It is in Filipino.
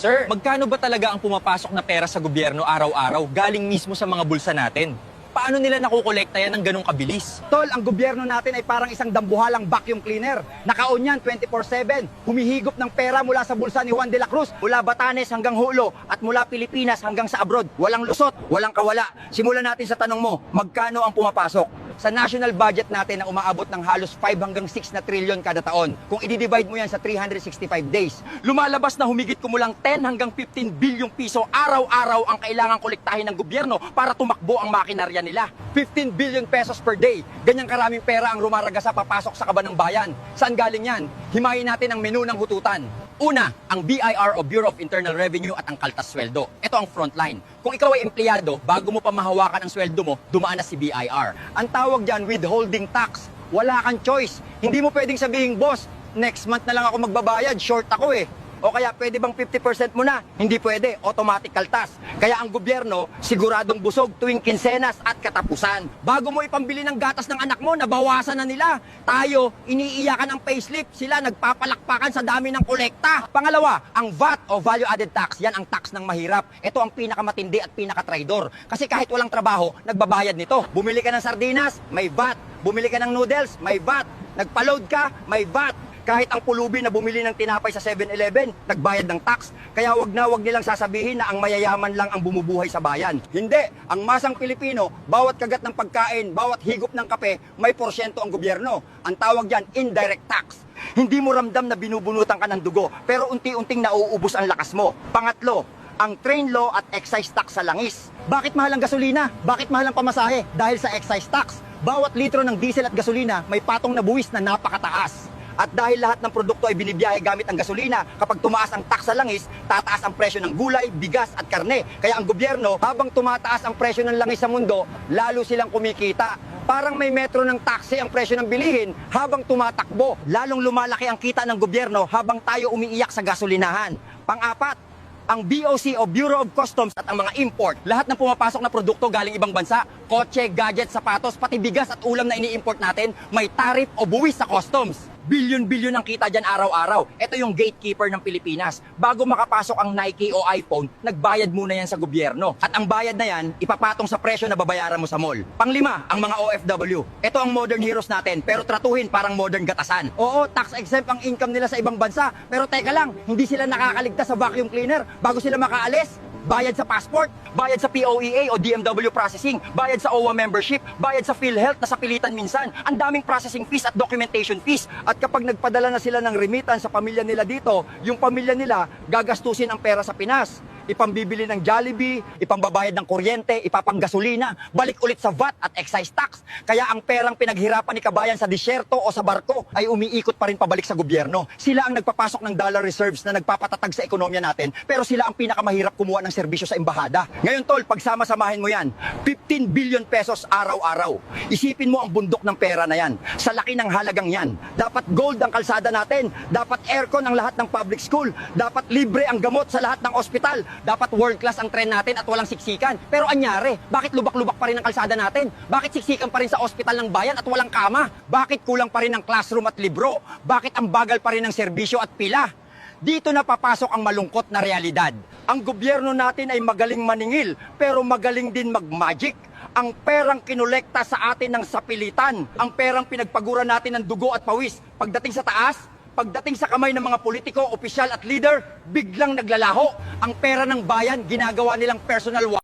Sir, magkano ba talaga ang pumapasok na pera sa gobyerno araw-araw galing mismo sa mga bulsa natin? Paano nila nakukolekta yan ng ganong kabilis? Tol, ang gobyerno natin ay parang isang dambuhalang vacuum cleaner. Naka-on yan 24/7. Humihigop ng pera mula sa bulsa ni Juan de la Cruz, mula Batanes hanggang Hulo, at mula Pilipinas hanggang sa abroad. Walang lusot, walang kawala. Simulan natin sa tanong mo, magkano ang pumapasok? Sa national budget natin na umaabot ng halos 5 hanggang 6 na trilyon kada taon. Kung i-divide mo yan sa 365 days, lumalabas na humigit kumulang 10 hanggang 15 bilyong piso araw-araw ang kailangang kolektahin ng gobyerno para tumakbo ang makinarya nila. 15 billion pesos per day. Ganyang karaming pera ang rumaragasa papasok sa kaban ng bayan. Saan galing yan? Himayin natin ang menu ng hututan. Una, ang BIR o Bureau of Internal Revenue at ang kaltas sweldo. Ito ang frontline. Kung ikaw ay empleyado, bago mo pa mahawakan ang sweldo mo, dumaan na si BIR. Ang tawag dyan, withholding tax. Wala kang choice. Hindi mo pwedeng sabihin, boss, next month na lang ako magbabayad, short ako eh. O kaya pwede bang 50% mo na? Hindi pwede, automatic kaltas. Kaya ang gobyerno, siguradong busog tuwing kinsenas at katapusan. Bago mo ipambili ng gatas ng anak mo, nabawasan na nila. Tayo, iniiyakan ang payslip, sila nagpapalakpakan sa dami ng kolekta. Pangalawa, ang VAT o Value Added Tax, yan ang tax ng mahirap. Ito ang pinakamatindi at pinakatraidor. Kasi kahit walang trabaho, nagbabayad nito. Bumili ka ng sardinas, may VAT. Bumili ka ng noodles, may VAT. Nagpa-load ka, may VAT. Kahit ang pulubi na bumili ng tinapay sa 7-Eleven, nagbayad ng tax. Kaya wag nilang sasabihin na ang mayayaman lang ang bumubuhay sa bayan. Hindi. Ang masang Pilipino, bawat kagat ng pagkain, bawat higop ng kape, may porsyento ang gobyerno. Ang tawag dyan, indirect tax. Hindi mo ramdam na binubunutan ka ng dugo, pero unti-unting nauubos ang lakas mo. Pangatlo, ang train law at excise tax sa langis. Bakit mahal ang gasolina? Bakit mahal ang pamasahe? Dahil sa excise tax. Bawat litro ng diesel at gasolina may patong na buwis na napakataas. At dahil lahat ng produkto ay binibiyahe gamit ang gasolina, kapag tumaas ang tax sa langis, tataas ang presyo ng gulay, bigas at karne. Kaya ang gobyerno, habang tumataas ang presyo ng langis sa mundo, lalo silang kumikita. Parang may metro ng taxi ang presyo ng bilihin habang tumatakbo. Lalong lumalaki ang kita ng gobyerno habang tayo umiiyak sa gasolinahan. Pang-apat, ang BOC o Bureau of Customs at ang mga import, lahat ng pumapasok na produkto galing ibang bansa, kotse, gadget, sapatos, pati bigas at ulam na ini-import natin, may tarif o buwis sa customs. Bilyon-bilyon ang kita dyan araw-araw. Ito yung gatekeeper ng Pilipinas. Bago makapasok ang Nike o iPhone, nagbayad muna yan sa gobyerno. At ang bayad na yan, ipapatong sa presyo na babayaran mo sa mall. Panglima, ang mga OFW. Ito ang modern heroes natin, pero tratuhin parang modern gatasan. Oo, tax exempt ang income nila sa ibang bansa. Pero teka lang, hindi sila nakakaligtas sa vacuum cleaner bago sila makaalis. Bayad sa passport, bayad sa POEA o DMW processing, bayad sa OWA membership, bayad sa PhilHealth na sa pilitan minsan. Ang daming processing fees at documentation fees. At kapag nagpadala na sila ng remittance sa pamilya nila dito, yung pamilya nila gagastusin ang pera sa Pinas. Ipambibili ng Jollibee, ipambabayad ng kuryente, ipapanggasolina, balik ulit sa VAT at excise tax. Kaya ang perang pinaghirapan ni kabayan sa disyerto o sa barko ay umiikot pa rin pabalik sa gobyerno. Sila ang nagpapasok ng dollar reserves na nagpapatatag sa ekonomiya natin, pero sila ang pinakamahirap kumuha ng serbisyo sa embahada. Ngayon tol, pagsama-samahin mo yan, 15 billion pesos araw-araw. Isipin mo ang bundok ng pera na yan. Sa laki ng halagang yan. Dapat gold ang kalsada natin, dapat aircon ang lahat ng public school, dapat libre ang gamot sa lahat ng ospital, dapat world class ang tren natin at walang siksikan. Pero anyari, bakit lubak-lubak pa rin ang kalsada natin? Bakit siksikan pa rin sa ospital ng bayan at walang kama? Bakit kulang pa rin ang classroom at libro? Bakit ang bagal pa rin ng serbisyo at pila? Dito na papasok ang malungkot na realidad. Ang gobyerno natin ay magaling maningil, pero magaling din mag-magic. Ang perang kinolekta sa atin ng sapilitan, ang perang pinagpaguran natin ng dugo at pawis, pagdating sa taas, pagdating sa kamay ng mga politiko, opisyal at leader, biglang naglalaho. Ang pera ng bayan, ginagawa nilang personal